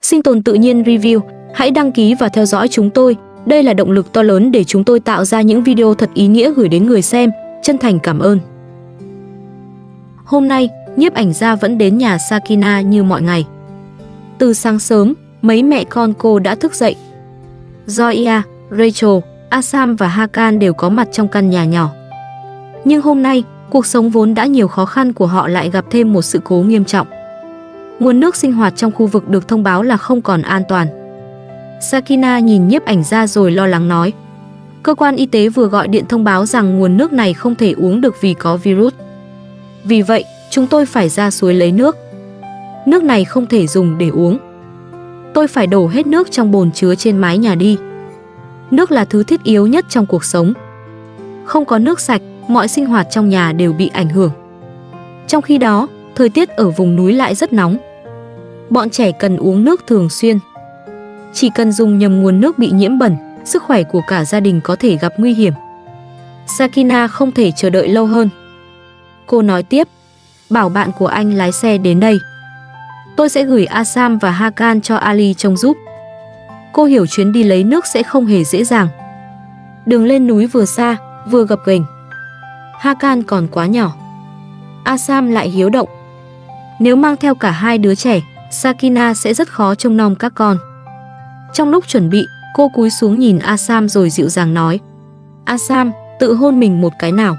Sinh tồn tự nhiên review, hãy đăng ký và theo dõi chúng tôi. Đây là động lực to lớn để chúng tôi tạo ra những video thật ý nghĩa gửi đến người xem. Chân thành cảm ơn. Hôm nay, nhiếp ảnh gia vẫn đến nhà Sakina như mọi ngày. Từ sáng sớm, mấy mẹ con cô đã thức dậy. Zoya, Rachel, Asam và Hakan đều có mặt trong căn nhà nhỏ. Nhưng hôm nay, cuộc sống vốn đã nhiều khó khăn của họ lại gặp thêm một sự cố nghiêm trọng. Nguồn nước sinh hoạt trong khu vực được thông báo là không còn an toàn. Sakina nhìn nhiếp ảnh gia rồi lo lắng nói: cơ quan y tế vừa gọi điện thông báo rằng nguồn nước này không thể uống được vì có virus. Vì vậy, chúng tôi phải ra suối lấy nước. Nước này không thể dùng để uống. Tôi phải đổ hết nước trong bồn chứa trên mái nhà đi. Nước là thứ thiết yếu nhất trong cuộc sống. Không có nước sạch, mọi sinh hoạt trong nhà đều bị ảnh hưởng. Trong khi đó, thời tiết ở vùng núi lại rất nóng. Bọn trẻ cần uống nước thường xuyên. Chỉ cần dùng nhầm nguồn nước bị nhiễm bẩn, sức khỏe của cả gia đình có thể gặp nguy hiểm. Sakina không thể chờ đợi lâu hơn. Cô nói tiếp: bảo bạn của anh lái xe đến đây. Tôi sẽ gửi Asam và Hakan cho Ali trông giúp. Cô hiểu chuyến đi lấy nước sẽ không hề dễ dàng. Đường lên núi vừa xa, vừa gập ghềnh. Hakan còn quá nhỏ. Asam lại hiếu động. Nếu mang theo cả hai đứa trẻ, Sakina sẽ rất khó trông nom các con. Trong lúc chuẩn bị, cô cúi xuống nhìn Asam rồi dịu dàng nói: Asam, tự hôn mình một cái nào.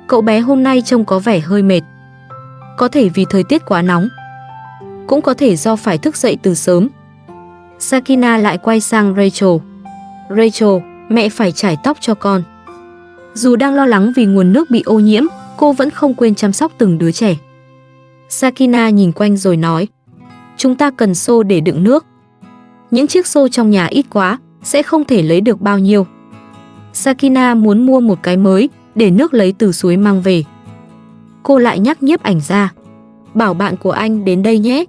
Cậu bé hôm nay trông có vẻ hơi mệt. Có thể vì thời tiết quá nóng, cũng có thể do phải thức dậy từ sớm. Sakina lại quay sang Rachel. Rachel, mẹ phải chải tóc cho con. Dù đang lo lắng vì nguồn nước bị ô nhiễm, cô vẫn không quên chăm sóc từng đứa trẻ. Sakina nhìn quanh rồi nói: chúng ta cần xô để đựng nước. Những chiếc xô trong nhà ít quá, sẽ không thể lấy được bao nhiêu. Sakina muốn mua một cái mới để nước lấy từ suối mang về. Cô lại nhắc nhiếp ảnh gia: bảo bạn của anh đến đây nhé.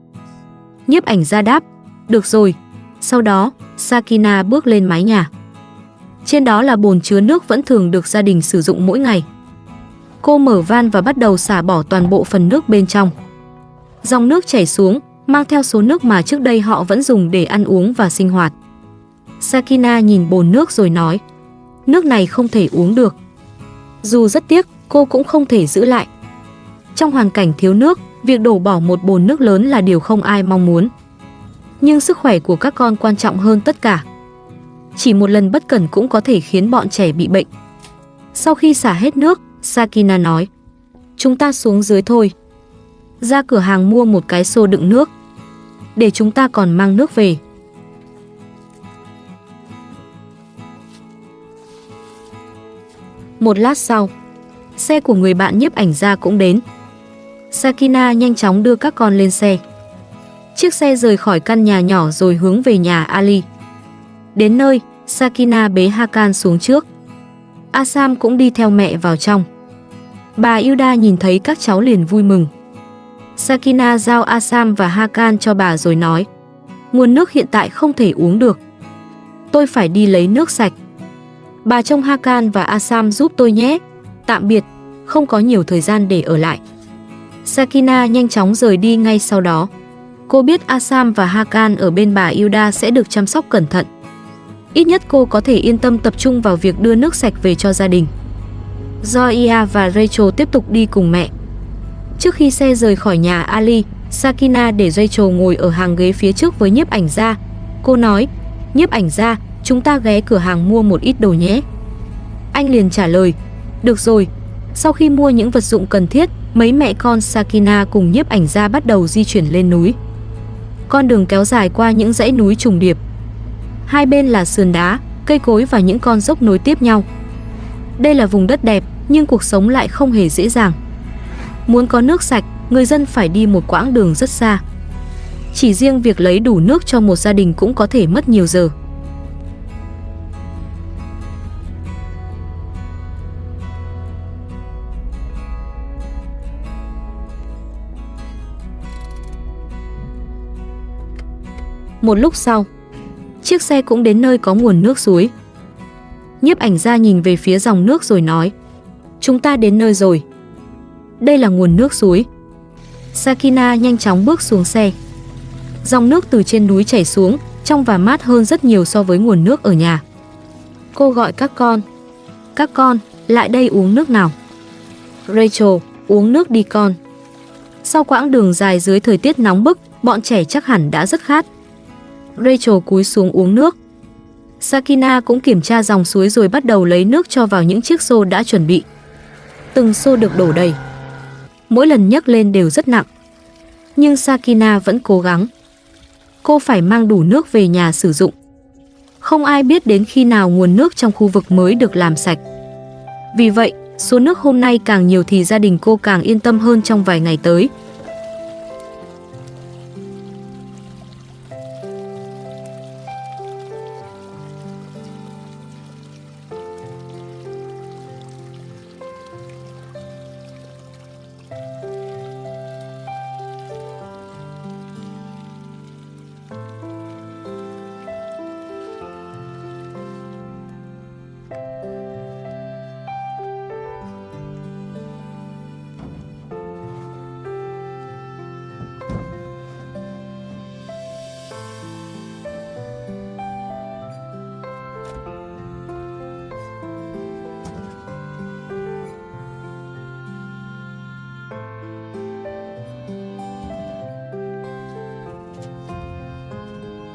Nhiếp ảnh gia đáp: được rồi. Sau đó, Sakina bước lên mái nhà. Trên đó là bồn chứa nước vẫn thường được gia đình sử dụng mỗi ngày. Cô mở van và bắt đầu xả bỏ toàn bộ phần nước bên trong. Dòng nước chảy xuống, mang theo số nước mà trước đây họ vẫn dùng để ăn uống và sinh hoạt. Sakina nhìn bồn nước rồi nói: nước này không thể uống được. Dù rất tiếc, cô cũng không thể giữ lại. Trong hoàn cảnh thiếu nước, việc đổ bỏ một bồn nước lớn là điều không ai mong muốn. Nhưng sức khỏe của các con quan trọng hơn tất cả. Chỉ một lần bất cẩn cũng có thể khiến bọn trẻ bị bệnh. Sau khi xả hết nước, Sakina nói: chúng ta xuống dưới thôi. Ra cửa hàng mua một cái xô đựng nước, để chúng ta còn mang nước về. Một lát sau, xe của người bạn nhiếp ảnh gia cũng đến. Sakina nhanh chóng đưa các con lên xe. Chiếc xe rời khỏi căn nhà nhỏ rồi hướng về nhà Ali. Đến nơi, Sakina bế Hakan xuống trước. Asam cũng đi theo mẹ vào trong. Bà Yuda nhìn thấy các cháu liền vui mừng. Sakina giao Asam và Hakan cho bà rồi nói: nguồn nước hiện tại không thể uống được. Tôi phải đi lấy nước sạch. Bà trông Hakan và Asam giúp tôi nhé. Tạm biệt, không có nhiều thời gian để ở lại. Sakina nhanh chóng rời đi ngay sau đó. Cô biết Asam và Hakan ở bên bà Yuda sẽ được chăm sóc cẩn thận. Ít nhất cô có thể yên tâm tập trung vào việc đưa nước sạch về cho gia đình. Zoya và Rachel tiếp tục đi cùng mẹ. Trước khi xe rời khỏi nhà Ali, Sakina để Rachel ngồi ở hàng ghế phía trước với nhiếp ảnh gia. Cô nói: nhiếp ảnh gia, chúng ta ghé cửa hàng mua một ít đồ nhé. Anh liền trả lời: được rồi. Sau khi mua những vật dụng cần thiết, mấy mẹ con Sakina cùng nhiếp ảnh gia bắt đầu di chuyển lên núi. Con đường kéo dài qua những dãy núi trùng điệp. Hai bên là sườn đá, cây cối và những con dốc nối tiếp nhau. Đây là vùng đất đẹp, nhưng cuộc sống lại không hề dễ dàng. Muốn có nước sạch, người dân phải đi một quãng đường rất xa. Chỉ riêng việc lấy đủ nước cho một gia đình cũng có thể mất nhiều giờ. Một lúc sau, chiếc xe cũng đến nơi có nguồn nước suối. Nhiếp ảnh gia nhìn về phía dòng nước rồi nói: chúng ta đến nơi rồi. Đây là nguồn nước suối. Sakina nhanh chóng bước xuống xe. Dòng nước từ trên núi chảy xuống, trong và mát hơn rất nhiều so với nguồn nước ở nhà. Cô gọi các con. Các con, lại đây uống nước nào. Rachel, uống nước đi con. Sau quãng đường dài dưới thời tiết nóng bức, bọn trẻ chắc hẳn đã rất khát. Rachel cúi xuống uống nước. Sakina cũng kiểm tra dòng suối rồi bắt đầu lấy nước cho vào những chiếc xô đã chuẩn bị. Từng xô được đổ đầy. Mỗi lần nhấc lên đều rất nặng. Nhưng Sakina vẫn cố gắng. Cô phải mang đủ nước về nhà sử dụng. Không ai biết đến khi nào nguồn nước trong khu vực mới được làm sạch. Vì vậy, số nước hôm nay càng nhiều thì gia đình cô càng yên tâm hơn trong vài ngày tới.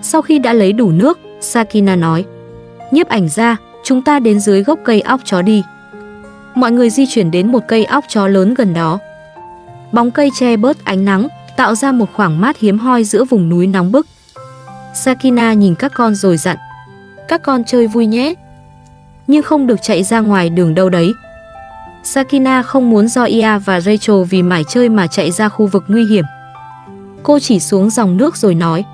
Sau khi đã lấy đủ nước, Sakina nói: Nhiếp ảnh gia, chúng ta đến dưới gốc cây óc chó đi. Mọi người di chuyển đến một cây óc chó lớn gần đó. Bóng cây che bớt ánh nắng, tạo ra một khoảng mát hiếm hoi giữa vùng núi nóng bức. Sakina nhìn các con rồi dặn: Các con chơi vui nhé, nhưng không được chạy ra ngoài đường đâu đấy. Sakina không muốn Zoya và Rachel vì mải chơi mà chạy ra khu vực nguy hiểm. Cô chỉ xuống dòng nước rồi nói: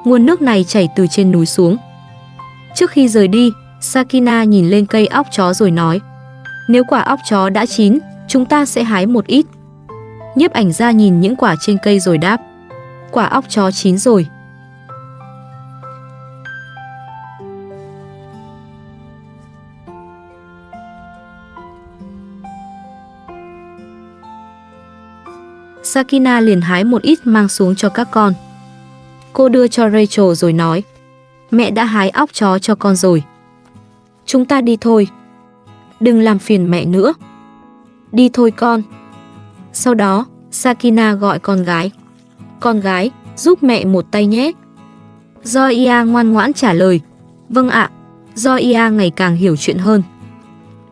Nguồn nước này chảy từ trên núi xuống. Trước khi rời đi, Sakina nhìn lên cây óc chó rồi nói: Nếu quả óc chó đã chín, chúng ta sẽ hái một ít. Nhiếp ảnh gia nhìn những quả trên cây rồi đáp: Quả óc chó chín rồi. Sakina liền hái một ít mang xuống cho các con. Cô đưa cho Rachel rồi nói: Mẹ đã hái óc chó cho con rồi. Chúng ta đi thôi. Đừng làm phiền mẹ nữa. Đi thôi con. Sau đó, Sakina gọi con gái: Con gái, giúp mẹ một tay nhé. Zoya ngoan ngoãn trả lời: Vâng ạ. Zoya ngày càng hiểu chuyện hơn.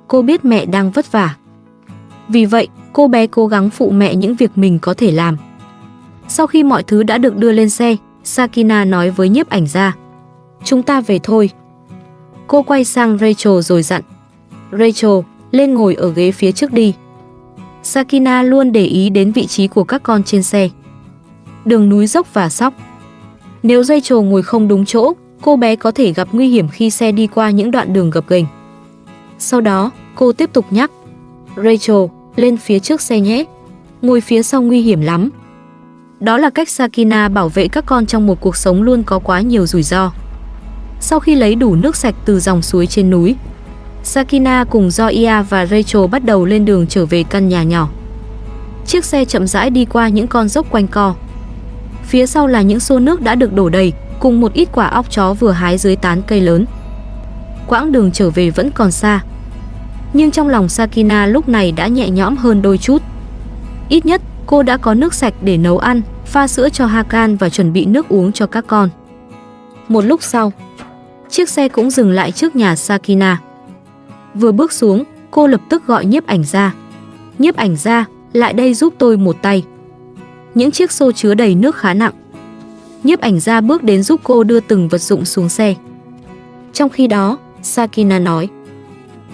Cô biết mẹ đang vất vả. Vì vậy, cô bé cố gắng phụ mẹ những việc mình có thể làm. Sau khi mọi thứ đã được đưa lên xe, Sakina nói với nhiếp ảnh gia: Chúng ta về thôi. Cô quay sang Rachel rồi dặn: Rachel, lên ngồi ở ghế phía trước đi. Sakina luôn để ý đến vị trí của các con trên xe. Đường núi dốc và sóc. Nếu Rachel ngồi không đúng chỗ, cô bé có thể gặp nguy hiểm khi xe đi qua những đoạn đường gập ghềnh. Sau đó, cô tiếp tục nhắc: Rachel, lên phía trước xe nhé. Ngồi phía sau nguy hiểm lắm. Đó là cách Sakina bảo vệ các con trong một cuộc sống luôn có quá nhiều rủi ro. Sau khi lấy đủ nước sạch từ dòng suối trên núi, Sakina cùng Zoya và Rachel bắt đầu lên đường trở về căn nhà nhỏ. Chiếc xe chậm rãi đi qua những con dốc quanh co. Phía sau là những xô nước đã được đổ đầy, cùng một ít quả óc chó vừa hái dưới tán cây lớn. Quãng đường trở về vẫn còn xa, nhưng trong lòng Sakina lúc này đã nhẹ nhõm hơn đôi chút. Ít nhất, cô đã có nước sạch để nấu ăn, pha sữa cho Hakan và chuẩn bị nước uống cho các con. Một lúc sau, chiếc xe cũng dừng lại trước nhà Sakina. Vừa bước xuống, cô lập tức gọi nhiếp ảnh gia: Nhiếp ảnh gia, lại đây giúp tôi một tay. Những chiếc xô chứa đầy nước khá nặng. Nhiếp ảnh gia bước đến giúp cô đưa từng vật dụng xuống xe. Trong khi đó, Sakina nói: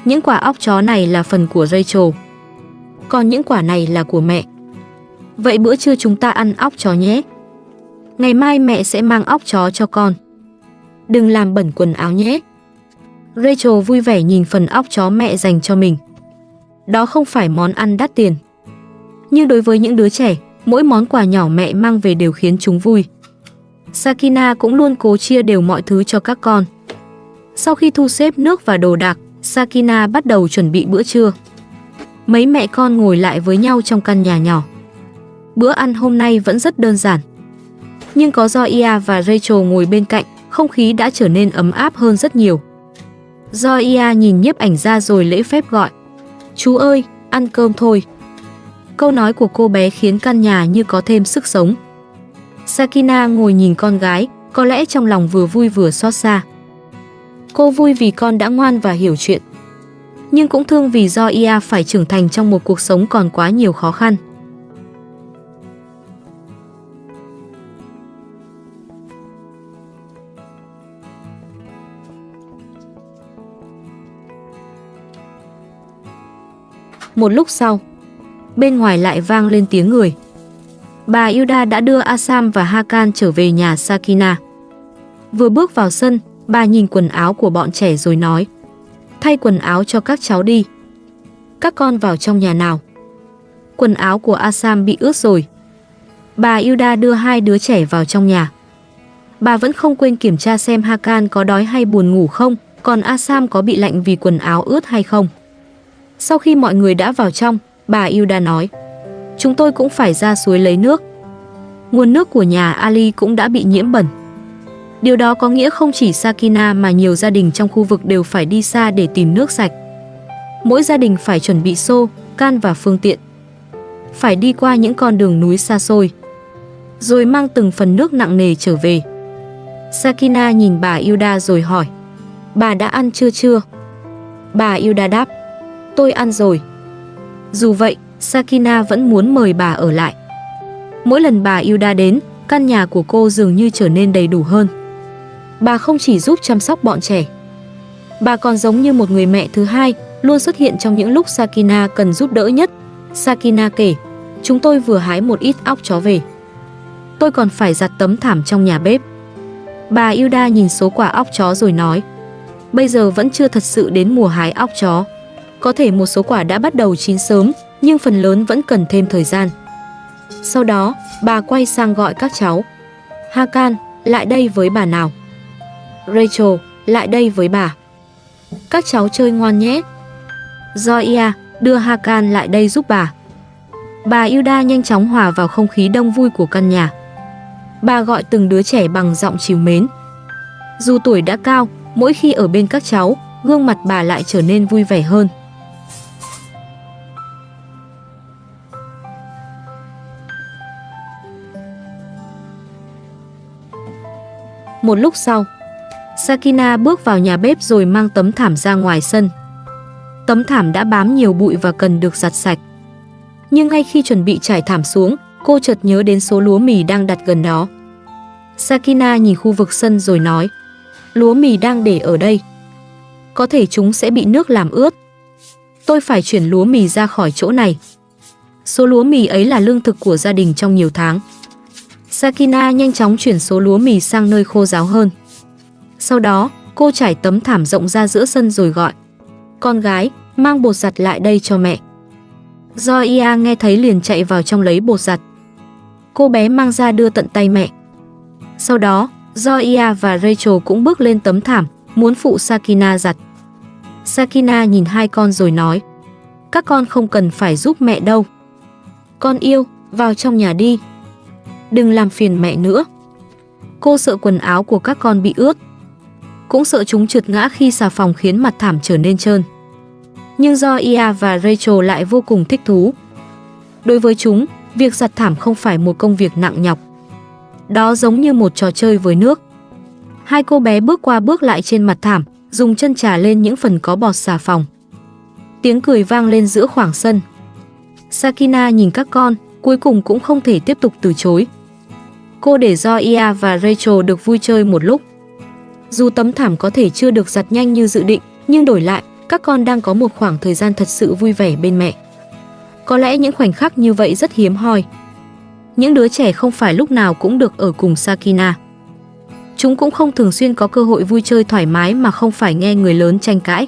Những quả óc chó này là phần của Rachel, còn những quả này là của mẹ. Vậy bữa trưa chúng ta ăn óc chó nhé. Ngày mai mẹ sẽ mang óc chó cho con. Đừng làm bẩn quần áo nhé. Rachel vui vẻ nhìn phần óc chó mẹ dành cho mình. Đó không phải món ăn đắt tiền, nhưng đối với những đứa trẻ, mỗi món quà nhỏ mẹ mang về đều khiến chúng vui. Sakina cũng luôn cố chia đều mọi thứ cho các con. Sau khi thu xếp nước và đồ đạc, Sakina bắt đầu chuẩn bị bữa trưa. Mấy mẹ con ngồi lại với nhau trong căn nhà nhỏ. Bữa ăn hôm nay vẫn rất đơn giản, Nhưng có Zoe và Rachel ngồi bên cạnh, không khí đã trở nên ấm áp hơn rất nhiều. Zoe nhìn nhiếp ảnh ra rồi lễ phép gọi: "Chú ơi, ăn cơm thôi." Câu nói của cô bé khiến căn nhà như có thêm sức sống. Sakina ngồi nhìn con gái, có lẽ trong lòng vừa vui vừa xót xa. Cô vui vì con đã ngoan và hiểu chuyện, nhưng cũng thương vì Zoe phải trưởng thành trong một cuộc sống còn quá nhiều khó khăn. Một lúc sau, bên ngoài lại vang lên tiếng người. Bà Hilda đã đưa Asam và Hakan trở về nhà Sakina. Vừa bước vào sân, bà nhìn quần áo của bọn trẻ rồi nói: "Thay quần áo cho các cháu đi. Các con vào trong nhà nào." Quần áo của Asam bị ướt rồi. Bà Hilda đưa hai đứa trẻ vào trong nhà. Bà vẫn không quên kiểm tra xem Hakan có đói hay buồn ngủ không, còn Asam có bị lạnh vì quần áo ướt hay không. Sau khi mọi người đã vào trong, bà Hilda nói: "Chúng tôi cũng phải ra suối lấy nước. Nguồn nước của nhà Ali cũng đã bị nhiễm bẩn." Điều đó có nghĩa không chỉ Sakina mà nhiều gia đình trong khu vực đều phải đi xa để tìm nước sạch. Mỗi gia đình phải chuẩn bị xô, can và phương tiện. Phải đi qua những con đường núi xa xôi, rồi mang từng phần nước nặng nề trở về. Sakina nhìn bà Hilda rồi hỏi: "Bà đã ăn chưa?" Bà Hilda đáp: "Tôi ăn rồi." Dù vậy, Sakina vẫn muốn mời bà ở lại. Mỗi lần bà Hilda đến, căn nhà của cô dường như trở nên đầy đủ hơn. Bà không chỉ giúp chăm sóc bọn trẻ, bà còn giống như một người mẹ thứ hai, luôn xuất hiện trong những lúc Sakina cần giúp đỡ nhất. Sakina kể: "Chúng tôi vừa hái một ít óc chó về. Tôi còn phải giặt tấm thảm trong nhà bếp." Bà Hilda nhìn số quả óc chó rồi nói: "Bây giờ vẫn chưa thật sự đến mùa hái óc chó. Có thể một số quả đã bắt đầu chín sớm, nhưng phần lớn vẫn cần thêm thời gian." Sau đó, bà quay sang gọi các cháu: "Hakan, lại đây với bà nào. Rachel, lại đây với bà. Các cháu chơi ngoan nhé. Zoe, đưa Hakan lại đây giúp bà." Bà Hilda nhanh chóng hòa vào không khí đông vui của căn nhà. Bà gọi từng đứa trẻ bằng giọng trìu mến. Dù tuổi đã cao, mỗi khi ở bên các cháu, gương mặt bà lại trở nên vui vẻ hơn. Một lúc sau, Sakina bước vào nhà bếp rồi mang tấm thảm ra ngoài sân. Tấm thảm đã bám nhiều bụi và cần được giặt sạch. Nhưng ngay khi chuẩn bị trải thảm xuống, cô chợt nhớ đến số lúa mì đang đặt gần đó. Sakina nhìn khu vực sân rồi nói: "Lúa mì đang để ở đây. Có thể chúng sẽ bị nước làm ướt. Tôi phải chuyển lúa mì ra khỏi chỗ này." Số lúa mì ấy là lương thực của gia đình trong nhiều tháng. Sakina nhanh chóng chuyển số lúa mì sang nơi khô ráo hơn. Sau đó, cô trải tấm thảm rộng ra giữa sân rồi gọi: "Con gái, mang bột giặt lại đây cho mẹ." Zoe nghe thấy liền chạy vào trong lấy bột giặt. Cô bé mang ra đưa tận tay mẹ. Sau đó, Zoe và Rachel cũng bước lên tấm thảm, muốn phụ Sakina giặt. Sakina nhìn hai con rồi nói: "Các con không cần phải giúp mẹ đâu. Con yêu, vào trong nhà đi. Đừng làm phiền mẹ nữa." Cô sợ quần áo của các con bị ướt, cũng sợ chúng trượt ngã khi xà phòng khiến mặt thảm trở nên trơn. Nhưng Zoe và Rachel lại vô cùng thích thú. Đối với chúng, việc giặt thảm không phải một công việc nặng nhọc. Đó giống như một trò chơi với nước. Hai cô bé bước qua bước lại trên mặt thảm, dùng chân chà lên những phần có bọt xà phòng. Tiếng cười vang lên giữa khoảng sân. Sakina nhìn các con, cuối cùng cũng không thể tiếp tục từ chối. Cô để Zoe và Rachel được vui chơi một lúc. Dù tấm thảm có thể chưa được giặt nhanh như dự định, nhưng đổi lại, các con đang có một khoảng thời gian thật sự vui vẻ bên mẹ. Có lẽ những khoảnh khắc như vậy rất hiếm hoi. Những đứa trẻ không phải lúc nào cũng được ở cùng Sakina. Chúng cũng không thường xuyên có cơ hội vui chơi thoải mái mà không phải nghe người lớn tranh cãi.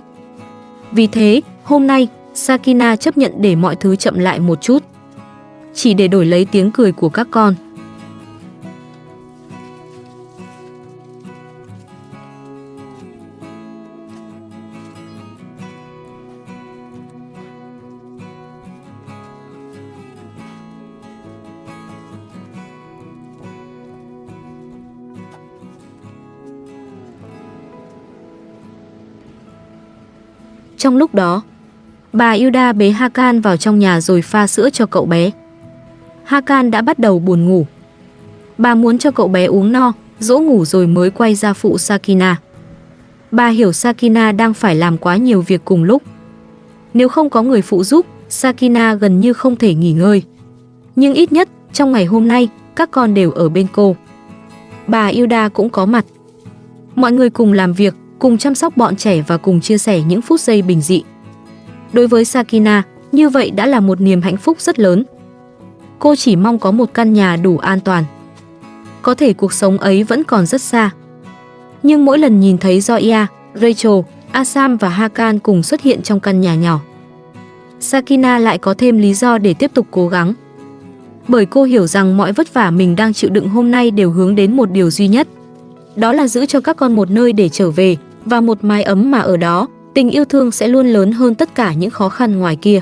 Vì thế, hôm nay, Sakina chấp nhận để mọi thứ chậm lại một chút, chỉ để đổi lấy tiếng cười của các con. Trong lúc đó, bà Hilda bế Hakan vào trong nhà rồi pha sữa cho cậu bé. Hakan đã bắt đầu buồn ngủ. Bà muốn cho cậu bé uống no, dỗ ngủ rồi mới quay ra phụ Sakina. Bà hiểu Sakina đang phải làm quá nhiều việc cùng lúc. Nếu không có người phụ giúp, Sakina gần như không thể nghỉ ngơi. Nhưng ít nhất, trong ngày hôm nay, các con đều ở bên cô. Bà Hilda cũng có mặt. Mọi người cùng làm việc, cùng chăm sóc bọn trẻ và cùng chia sẻ những phút giây bình dị. Đối với Sakina, như vậy đã là một niềm hạnh phúc rất lớn. Cô chỉ mong có một căn nhà đủ an toàn. Có thể cuộc sống ấy vẫn còn rất xa. Nhưng mỗi lần nhìn thấy Zoya, Rachel, Asam và Hakan cùng xuất hiện trong căn nhà nhỏ, Sakina lại có thêm lý do để tiếp tục cố gắng. Bởi cô hiểu rằng mọi vất vả mình đang chịu đựng hôm nay đều hướng đến một điều duy nhất. Đó là giữ cho các con một nơi để trở về và một mái ấm mà ở đó, tình yêu thương sẽ luôn lớn hơn tất cả những khó khăn ngoài kia.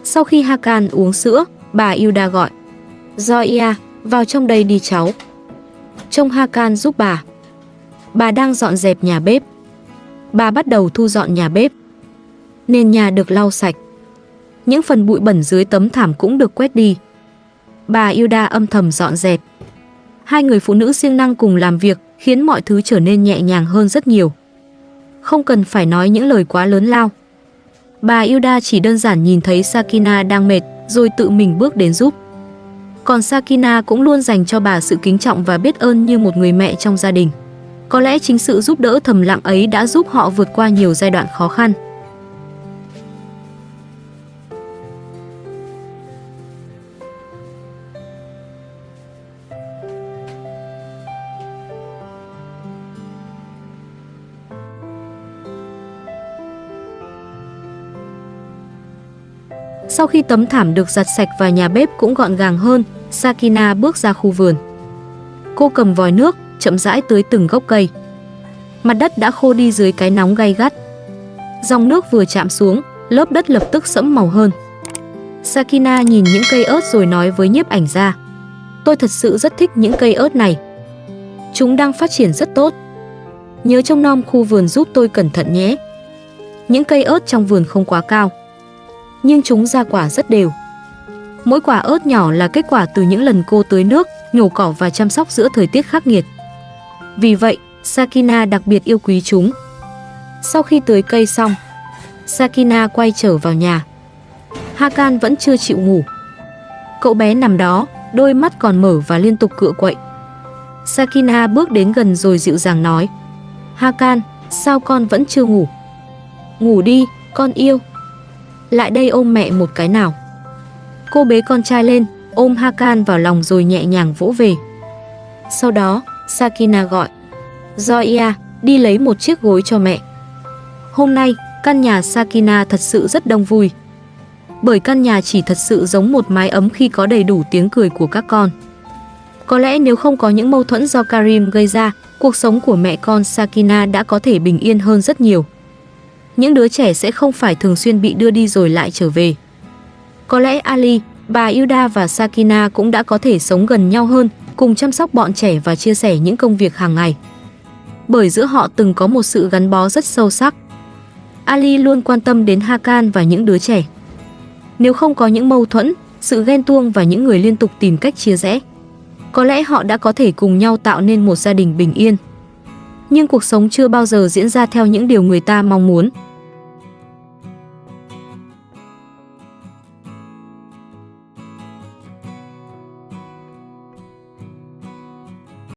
Sau khi Hakan uống sữa, bà Hilda gọi: Zoya, vào trong đây đi cháu. Trông Hakan giúp bà. Bà đang dọn dẹp nhà bếp. Bà bắt đầu thu dọn nhà bếp. Nền nhà được lau sạch. Những phần bụi bẩn dưới tấm thảm cũng được quét đi. Bà Hilda âm thầm dọn dẹp. Hai người phụ nữ siêng năng cùng làm việc khiến mọi thứ trở nên nhẹ nhàng hơn rất nhiều. Không cần phải nói những lời quá lớn lao. Bà Hilda chỉ đơn giản nhìn thấy Sakina đang mệt rồi tự mình bước đến giúp. Còn Sakina cũng luôn dành cho bà sự kính trọng và biết ơn như một người mẹ trong gia đình. Có lẽ chính sự giúp đỡ thầm lặng ấy đã giúp họ vượt qua nhiều giai đoạn khó khăn. Sau khi tấm thảm được giặt sạch và nhà bếp cũng gọn gàng hơn, Sakina bước ra khu vườn. Cô cầm vòi nước, chậm rãi tưới từng gốc cây. Mặt đất đã khô đi dưới cái nóng gay gắt. Dòng nước vừa chạm xuống, lớp đất lập tức sẫm màu hơn. Sakina nhìn những cây ớt rồi nói với nhiếp ảnh gia: Tôi thật sự rất thích những cây ớt này. Chúng đang phát triển rất tốt. Nhớ trông nom khu vườn giúp tôi cẩn thận nhé. Những cây ớt trong vườn không quá cao, nhưng chúng ra quả rất đều. Mỗi quả ớt nhỏ là kết quả từ những lần cô tưới nước, nhổ cỏ và chăm sóc giữa thời tiết khắc nghiệt. Vì vậy, Sakina đặc biệt yêu quý chúng. Sau khi tưới cây xong, Sakina quay trở vào nhà. Hakan vẫn chưa chịu ngủ. Cậu bé nằm đó, đôi mắt còn mở và liên tục cựa quậy. Sakina bước đến gần rồi dịu dàng nói: Hakan, sao con vẫn chưa ngủ? Ngủ đi, con yêu. Lại đây ôm mẹ một cái nào. Cô bế con trai lên, ôm Hakan vào lòng rồi nhẹ nhàng vỗ về. Sau đó, Sakina gọi: Zoya, đi lấy một chiếc gối cho mẹ. Hôm nay, căn nhà Sakina thật sự rất đông vui. Bởi căn nhà chỉ thật sự giống một mái ấm khi có đầy đủ tiếng cười của các con. Có lẽ nếu không có những mâu thuẫn do Karim gây ra, cuộc sống của mẹ con Sakina đã có thể bình yên hơn rất nhiều. Những đứa trẻ sẽ không phải thường xuyên bị đưa đi rồi lại trở về. Có lẽ Ali, bà Hilda và Sakina cũng đã có thể sống gần nhau hơn, cùng chăm sóc bọn trẻ và chia sẻ những công việc hàng ngày. Bởi giữa họ từng có một sự gắn bó rất sâu sắc. Ali luôn quan tâm đến Hakan và những đứa trẻ. Nếu không có những mâu thuẫn, sự ghen tuông và những người liên tục tìm cách chia rẽ, có lẽ họ đã có thể cùng nhau tạo nên một gia đình bình yên. Nhưng cuộc sống chưa bao giờ diễn ra theo những điều người ta mong muốn.